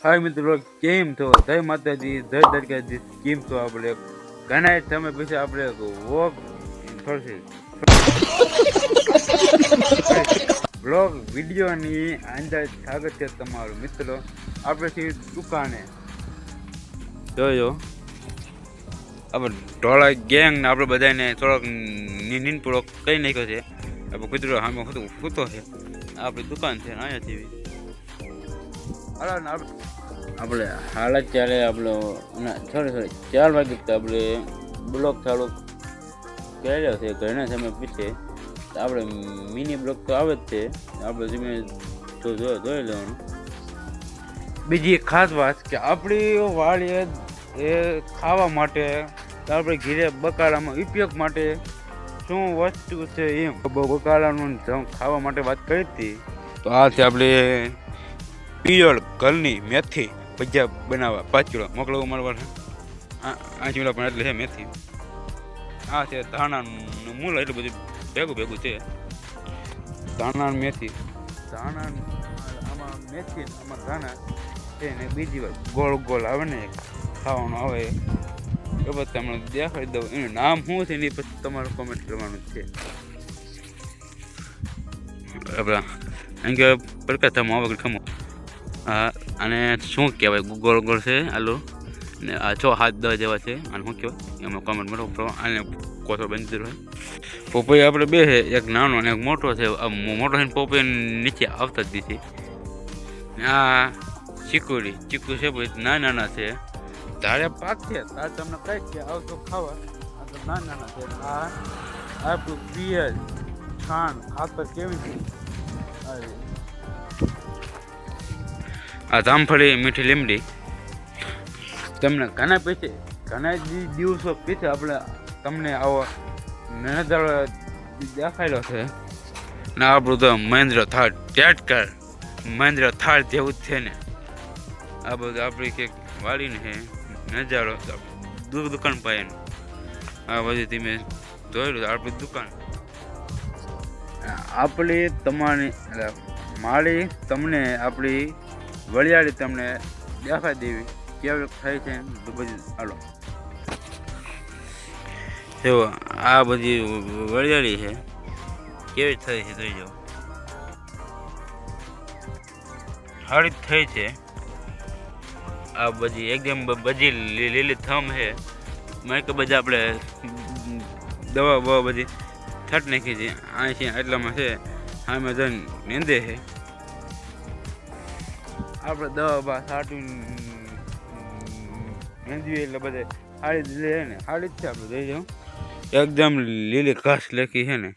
હાય મિત્રો, કેમ છો? જય માતાજી, જય દ્વારકાજી. કેમ છો? આપણે ઘણા સમય પછી આપણે વોક થોડી બ્લોગ વિડીયોની અંદર સ્વાગત છે તમારું. મિત્રો આપણે છીએ દુકાને, જોયો આપણે ઢોળા ગેંગ ને આપણે બધાને થોડોક નીંદપૂર્વક કહી નાખ્યો છે. આપણે કૂતરો સામે સૂતો છે. આપણી દુકાન છે અહીંયા જેવી. આપણે હાલ જ ત્યારે આપણો સોરી 4 વાગે આપણે બ્લોક ચાલુ કર્યો છે. ઘણા સમય પછી આપણે મિની બ્લોક તો આવે જ છે. આપણે ધીમે જોઈ લેવાનું. બીજી એક ખાસ વાત કે આપણી વાડી એ ખાવા માટે આપણે ઘીરે બકાલામાં ઉપયોગ માટે શું વસ્તુ છે એમ બકાલાનું ખાવા માટે વાત કરી હતી. તો આ છે આપણે પિયળ ઘરની મેથી ભજીયા બનાવવા 5 કિલો મોકલો મારવા. 5 કિલો પણ એટલે છે મેથી. આ છે ધાણાનું મૂળ, એટલું બધું ભેગું છે. ધાણા મેથી, આમાં મેથી આમાં ધાણા છે ને બીજી વાત ગોળ આવે ને ખાવાનું આવે એ બધું તમને દેખાડી દઉં. એનું નામ શું છે એની પછી તમારે કોમેન્ટ કરવાનું છે. આપણા અહીં કે પ્રકાશ વગર ખમો. હા, અને શું કહેવાય? ગોળ છે આલુ ને આ 6-7 જેવા છે. અને શું કહેવાય એમાં કોમેન્ટ કરો. આને કોથો બનતી હોય. પોપૈયા આપણે બે છે, એક નાનો અને એક મોટો છે. મોટો છે પોપૈયા નીચે આવતા જ નથી. આ ચીકુ છે પછી નાના છે. ધારે પાક છે તારે તમને કઈ છે આવતો ખાવા. આ તો નાના છે. આ આપણું પિયર ખાંડ ખાતર કેવી છે. આ જામફળી મીઠી લીમડી તમને ઘણા દિવસો પછી આપણે તમને આવો નજારો દેખાયેલો છે ને. આપણું તો મહેન્દ્ર થાળ જેવું જ છે ને. આ બધું આપણી કંઈક વાળીને છે નજારો દુકાન પાયાનો. આ બધું તમે જોયેલું આપણી દુકાન. આપણી તમારી માળી તમને આપણી વળિયાળી તમને દેખાડી દેવી કેવી થાય છે બધું. હાલો જો આ બધી વળિયાળી છે કેવી થઈ છે જોઈ જાઓ. સારી થઈ છે. આ બધી એકદમ બધી લીલી થમ છે. મેં કે બધા આપણે દવા બધી છટ નાખી છે. આ છે એટલામાં છે સામે જઈને નીંદે છે. આપણે દવા છાંટી નીંદવી એટલે બધે સારી લે ને સારી જ છે. આપણે જોઈ જાઉં એકદમ લીલી ઘાસ લેખી છે ને.